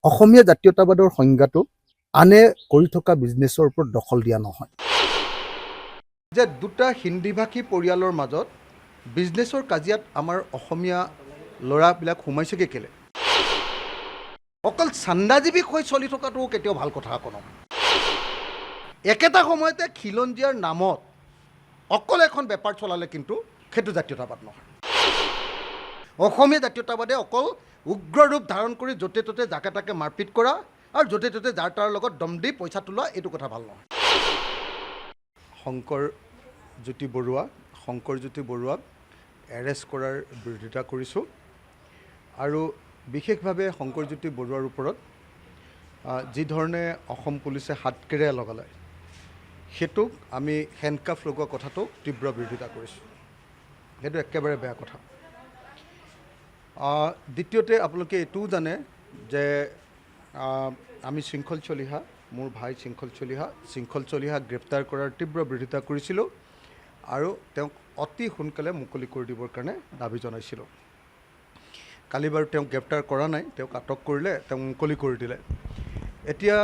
অসমীয়া জাতীয়তাবাদৰ সংজ্ঞাটো আনে কৰি থকা বিজনেছৰ ওপৰত দখল দিয়া নহয়। যে দুটা হিন্দীভাষী পৰিয়ালৰ মাজত বিজনেছৰ কাজিয়াত আমাৰ অসমীয়া ল'ৰাবিলাক সোমাইছেগৈ কেলে? অকল চান্দাজীৱিক হৈ চলি থকাটো কেতিয়াও ভাল কথা আকৌ নহয়। একেটা সময়তে খিলঞ্জীয়াৰ নামত অকল এখন বেপাৰ চলালে কিন্তু সেইটো জাতীয়তাবাদ নহয়। অসমীয়া জাতীয়তাবাদে অকল উগ্ৰ ৰূপ ধাৰণ কৰি য'তে ত'তে জাকে তাকে মাৰপিট কৰা আৰু য'তে ত'তে যাৰ তাৰ লগত দম দি পইচা তোলা, এইটো কথা ভাল নহয়। শংকৰজ্যোতি বৰুৱাক এৰেষ্ট কৰাৰ বিৰোধিতা কৰিছোঁ আৰু বিশেষভাৱে শংকৰজ্যোতি বৰুৱাৰ ওপৰত যি ধৰণে অসম পুলিচে হাতকেৰেয়া লগালে সেইটোক আমি হেণ্ডকাফ লগোৱা কথাটো তীব্ৰ বিৰোধিতা কৰিছোঁ। সেইটো একেবাৰে বেয়া কথা। দ্বিতীয়তে আপোনালোকে এইটোও জানে যে আমি শৃংখল চলিহা, মোৰ ভাই শৃংখল চলিহাক গ্ৰেপ্তাৰ কৰাৰ তীব্ৰ বিৰোধিতা কৰিছিলোঁ আৰু তেওঁক অতি সোনকালে মুকলি কৰি দিবৰ কাৰণে দাবী জনাইছিলোঁ। কালি বাৰু তেওঁক গ্ৰেপ্তাৰ কৰা নাই, তেওঁক আটক কৰিলে, তেওঁক মুকলি কৰি দিলে। এতিয়া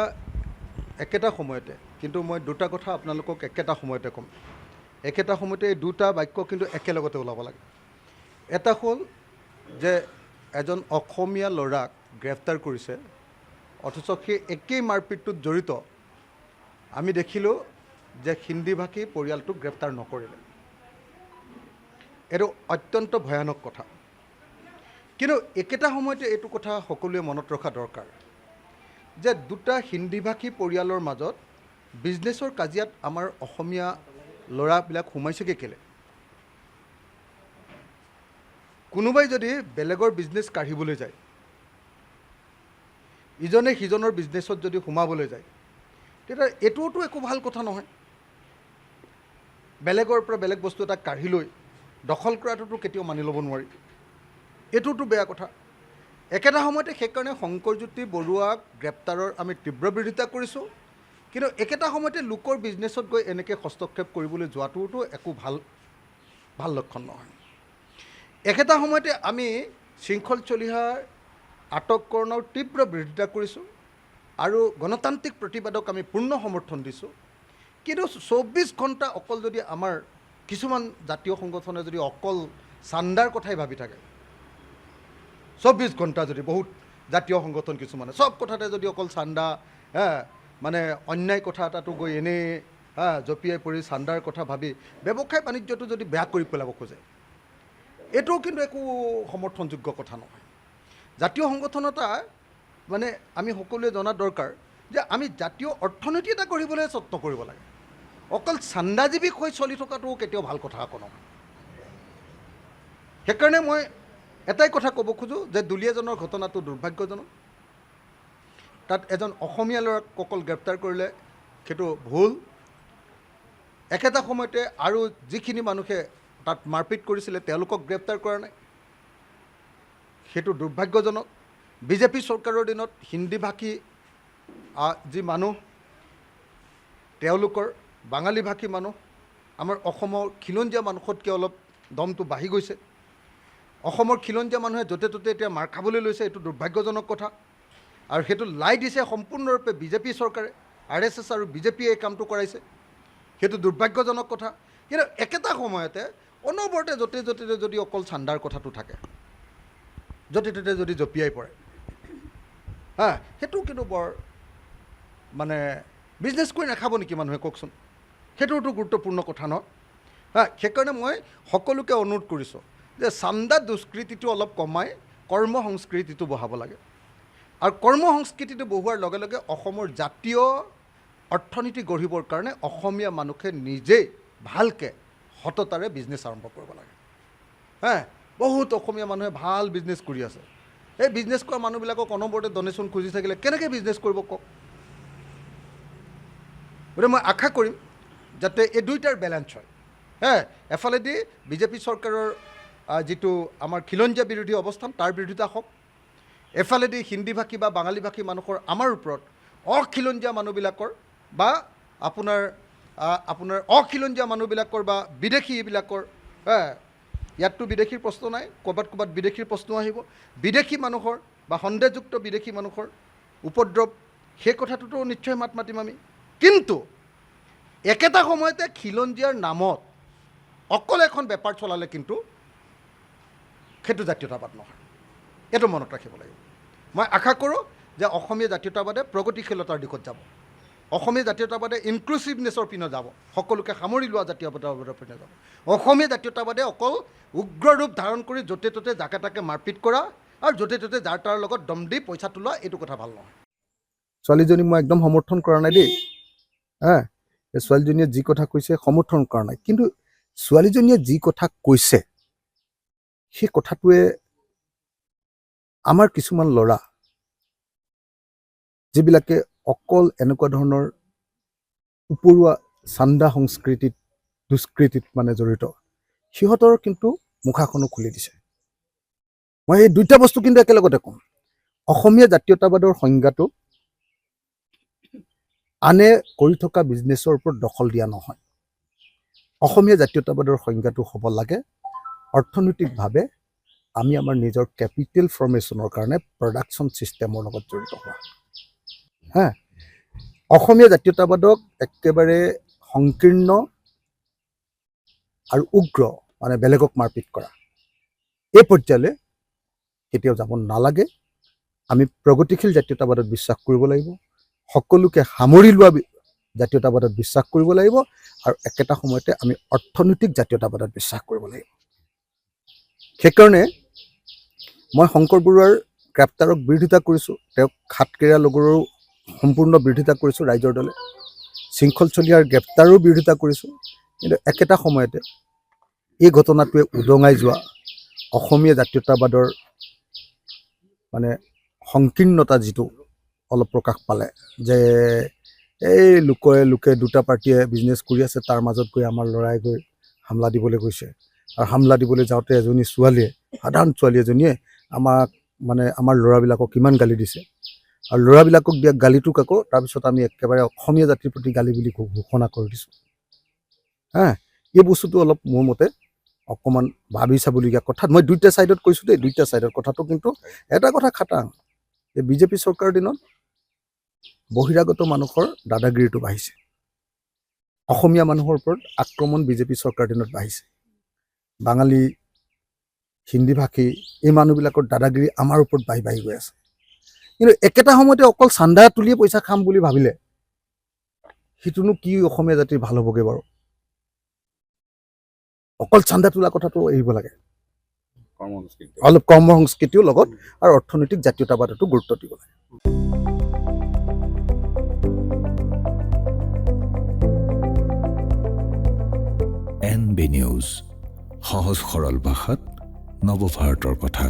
একেটা সময়তে কিন্তু মই দুটা কথা আপোনালোকক একেটা সময়তে ক'ম। একেটা সময়তে এই দুটা বাক্য কিন্তু একেলগতে ওলাব লাগে। এটা হ'ল যে এজন অসমীয়া ল'ৰাক গ্ৰেপ্তাৰ কৰিছে, অথচ সেই একেই মাৰপিটটোত জড়িত আমি দেখিলোঁ যে হিন্দীভাষী পৰিয়ালটোক গ্ৰেপ্তাৰ নকৰিলে। এইটো অত্যন্ত ভয়ানক কথা। কিন্তু একেটা সময়তে এইটো কথা সকলোৱে মনত ৰখা দৰকাৰ যে দুটা হিন্দীভাষী পৰিয়ালৰ মাজত বিজনেছৰ কাজিয়াত আমাৰ অসমীয়া ল'ৰাবিলাক সোমাইছেগৈ কেলে? কোনোবাই যদি বেলেগৰ বিজনেছ কাঢ়িবলৈ যায়, ইজনে সিজনৰ বিজনেছত যদি সোমাবলৈ যায়, তেতিয়া এইটোতো একো ভাল কথা নহয়। বেলেগৰ পৰা বেলেগ বস্তু এটা কাঢ়ি লৈ দখল কৰাটোতো কেতিয়াও মানি ল'ব নোৱাৰি। এইটোতো বেয়া কথা। একেটা সময়তে সেইকাৰণে শংকৰজ্যোতি বৰুৱাক গ্ৰেপ্তাৰৰ আমি তীব্ৰ বিৰোধিতা কৰিছোঁ, কিন্তু একেটা সময়তে লোকৰ বিজনেছত গৈ এনেকৈ হস্তক্ষেপ কৰিবলৈ যোৱাটোতো একো ভাল লক্ষণ নহয়। একেটা সময়তে আমি শৃংখল চলিহাৰ আটককৰণৰ তীব্ৰ বিৰোধিতা কৰিছোঁ আৰু গণতান্ত্ৰিক প্ৰতিবাদক আমি পূৰ্ণ সমৰ্থন দিছোঁ। কিন্তু 24 ঘণ্টা অকল যদি আমাৰ কিছুমান জাতীয় সংগঠনে যদি অকল চান্দাৰ কথাই ভাবি থাকে, 24 ঘণ্টা যদি বহুত জাতীয় সংগঠন কিছুমানে চব কথাতে যদি অকল চান্দা, মানে অন্যায় কথা এটাতো গৈ এনেই জঁপিয়াই পৰি চান্দাৰ কথা ভাবি ব্যৱসায় বাণিজ্যটো যদি বেয়া কৰি পেলাব খোজে, এইটোও কিন্তু একো সমৰ্থনযোগ্য কথা নহয়। জাতীয় সংগঠন এটা মানে আমি সকলোৱে জনা দৰকাৰ যে আমি জাতীয় অৰ্থনীতি এটা গঢ়িবলৈ যত্ন কৰিব লাগে। অকল চান্দাজীৱিক হৈ চলি থকাটো কেতিয়াও ভাল কথা আকৌ নহয়। সেইকাৰণে মই এটাই কথা ক'ব খোজোঁ যে দুলীয়াজনৰ ঘটনাটো দুৰ্ভাগ্যজনক। তাত এজন অসমীয়া ল'ৰাক অকল গ্ৰেপ্তাৰ কৰিলে সেইটো ভুল। একেটা সময়তে আৰু যিখিনি মানুহে তাত মাৰপিট কৰিছিলে তেওঁলোকক গ্ৰেপ্তাৰ কৰা নাই, সেইটো দুৰ্ভাগ্যজনক। বিজেপি চৰকাৰৰ দিনত হিন্দীভাষী যি মানুহ, তেওঁলোকৰ বাঙালীভাষী মানুহ, আমাৰ অসমৰ খিলঞ্জীয়া মানুহতকৈ অলপ দমটো বাঢ়ি গৈছে। অসমৰ খিলঞ্জীয়া মানুহে য'তে ত'তে এতিয়া মাৰ খাবলৈ লৈছে, এইটো দুৰ্ভাগ্যজনক কথা। আৰু সেইটো লাই দিছে সম্পূৰ্ণৰূপে বিজেপি চৰকাৰে, RSS আৰু বিজেপিয়ে এই কামটো কৰাইছে, সেইটো দুৰ্ভাগ্যজনক কথা। কিন্তু একেটা সময়তে অনবৰতে য'তে ত'তে যদি অকল চান্দাৰ কথাটো থাকে, য'তে ত'তে যদি জঁপিয়াই পৰে, সেইটো কিন্তু বৰ মানে বিজনেছ কৰি নাখাব নেকি মানুহে, কওকচোন? সেইটোতো গুৰুত্বপূৰ্ণ কথা নহয়। সেইকাৰণে মই সকলোকে অনুৰোধ কৰিছোঁ যে চান্দা দুষ্কৃতিটো অলপ কমাই কৰ্ম সংস্কৃতিটো বঢ়াব লাগে। আৰু কৰ্ম সংস্কৃতিটো বঢ়োৱাৰ লগে লগে অসমৰ জাতীয় অৰ্থনীতি গঢ়িবৰ কাৰণে অসমীয়া মানুহে নিজেই ভালকৈ সততাৰে বিজনেছ আৰম্ভ কৰিব লাগে। বহুত অসমীয়া মানুহে ভাল বিজনেছ কৰি আছে। এই বিজনেছ কৰা মানুহবিলাকক অনবৰতে ডনেশ্যন খুজি থাকিলে কেনেকৈ বিজনেছ কৰিব কওক? গতিকে মই আশা কৰিম যাতে এই দুইটাৰ বেলেঞ্চ হয়। এফালেদি বিজেপি চৰকাৰৰ যিটো আমাৰ খিলঞ্জীয়া বিৰোধী অৱস্থান তাৰ বিৰোধিতা হওক, এফালেদি হিন্দীভাষী বা বাঙালীভাষী মানুহৰ আমাৰ ওপৰত অখিলঞ্জীয়া মানুহবিলাকৰ বা আপোনাৰ অখিলঞ্জীয়া মানুহবিলাকৰ বা বিদেশী এইবিলাকৰ, ইয়াততো বিদেশীৰ প্ৰশ্ন নাই, ক'ৰবাত বিদেশীৰ প্ৰশ্ন আহিব। বিদেশী মানুহৰ বা সন্দেহযুক্ত বিদেশী মানুহৰ উপদ্ৰৱ, সেই কথাটোতো নিশ্চয় মাত মাতিম আমি। কিন্তু একেটা সময়তে খিলঞ্জীয়াৰ নামত অকল এখন বেপাৰ চলালে কিন্তু সেইটো জাতীয়তাবাদ নহয়, এইটো মনত ৰাখিব লাগিব। মই আশা কৰোঁ যে অসমীয়া জাতীয়তাবাদে প্ৰগতিশীলতাৰ দিশত যাব, অসমীয়া জাতীয়তাবাদে ইনক্লুচিভনেছৰ পিনে যাব, সকলোকে সামৰি লোৱা জাতীয়তাবাদৰ পিনে যাব। অসমীয়া জাতীয়তাবাদে অকল উগ্ৰ ৰূপ ধাৰণ কৰি য'তে ত'তে যাকে তাকে মাৰপিট কৰা আৰু য'তে ত'তে যাৰ তাৰ লগত দম দি পইচা তোলা, এইটো কথা ভাল নহয়। ছোৱালীজনীক মই একদম সমৰ্থন কৰা নাই দেই, এই ছোৱালীজনীয়ে যি কথা কৈছে সমৰ্থন কৰা নাই, কিন্তু ছোৱালীজনীয়ে যি কথা কৈছে সেই কথাটোৱে আমাৰ কিছুমান ল'ৰা যিবিলাকে অকল এনেকুৱা ধৰণৰ উপৰুৱা চান্দা সংস্কৃতিত দুষ্কৃতিত মানে জড়িত, সিহঁতৰ কিন্তু মুখাখনো খুলি দিছে। মই এই দুইটা বস্তু কিন্তু একেলগতে ক'ম। অসমীয়া জাতীয়তাবাদৰ সংজ্ঞাটো আনে কৰি থকা বিজনেছৰ ওপৰত দখল দিয়া নহয়। অসমীয়া জাতীয়তাবাদৰ সংজ্ঞাটো হ'ব লাগে অৰ্থনৈতিকভাৱে আমি আমাৰ নিজৰ কেপিটেল ফৰ্মেশ্যনৰ কাৰণে প্ৰডাকশ্যন ছিষ্টেমৰ লগত জড়িত হোৱা। অসমীয়া জাতীয়তাবাদক একেবাৰে সংকীৰ্ণ আৰু উগ্ৰ, মানে বেলেগক মাৰপিট কৰা, এই পৰ্যায়লৈ কেতিয়াও যাব নালাগে। আমি প্ৰগতিশীল জাতীয়তাবাদত বিশ্বাস কৰিব লাগিব, সকলোকে সামৰি লোৱা জাতীয়তাবাদত বিশ্বাস কৰিব লাগিব, আৰু একেটা সময়তে আমি অৰ্থনৈতিক জাতীয়তাবাদত বিশ্বাস কৰিব লাগিব। সেইকাৰণে মই শংকৰ বৰুৱাৰ গ্ৰেপ্তাৰক বিৰোধিতা কৰিছোঁ, তেওঁক হাতকেৰেয়া লগৰো সম্পূৰ্ণ বিৰোধিতা কৰিছোঁ ৰাইজৰ দলে, শৃংখল চলিহাৰ গ্ৰেপ্তাৰো বিৰোধিতা কৰিছোঁ। কিন্তু একেটা সময়তে এই ঘটনাটোৱে উদঙাই যোৱা অসমীয়া জাতীয়তাবাদৰ মানে সংকীৰ্ণতা যিটো অলপ প্ৰকাশ পালে, যে এই লোকে দুটা পাৰ্টীয়ে বিজনেছ কৰি আছে, তাৰ মাজত গৈ আমাৰ ল'ৰাই গৈ হামলা দিবলৈ গৈছে, আৰু হামলা দিবলৈ যাওঁতে এজনী ছোৱালীয়ে, সাধাৰণ ছোৱালী এজনীয়ে আমাক মানে আমাৰ ল'ৰাবিলাকক কিমান গালি দিছে, আৰু ল'ৰাবিলাকক দিয়া গালিটোক আকৌ তাৰপিছত আমি একেবাৰে অসমীয়া জাতিৰ প্ৰতি গালি বুলি ঘোষণা কৰি দিছোঁ। এই বস্তুটো অলপ মোৰ মতে অকণমান ভাবি চাবলগীয়া কথা। মই দুইটা ছাইডত কৈছোঁ দেই, দুইটা ছাইডৰ কথাটো, কিন্তু এটা কথা খাটাং, যে বিজেপি চৰকাৰৰ দিনত বহিৰাগত মানুহৰ দাদাগিৰিটো বাঢ়িছে, অসমীয়া মানুহৰ ওপৰত আক্ৰমণ বিজেপি চৰকাৰৰ দিনত বাঢ়িছে, বাঙালী হিন্দীভাষী এই মানুহবিলাকৰ দাদাগিৰি আমাৰ ওপৰত বাঢ়ি গৈ আছে। কিন্তু একেটা সময়তে অকল চান্দা তুলিয়ে পইচা খাম বুলি ভাবিলে সিটোনো কি অসমীয়া জাতিৰ ভাল হ'বগৈ বাৰু? অকল চান্দা তোলা কথাটো এৰিব লাগে, অলপ কৰ্ম সংস্কৃতিও লগত আৰু অৰ্থনৈতিক জাতীয়তাবাদতো গুৰুত্ব দিব লাগে। NB নিউজ, সহজ সৰল ভাষাত নৱভাৰতৰ কথা।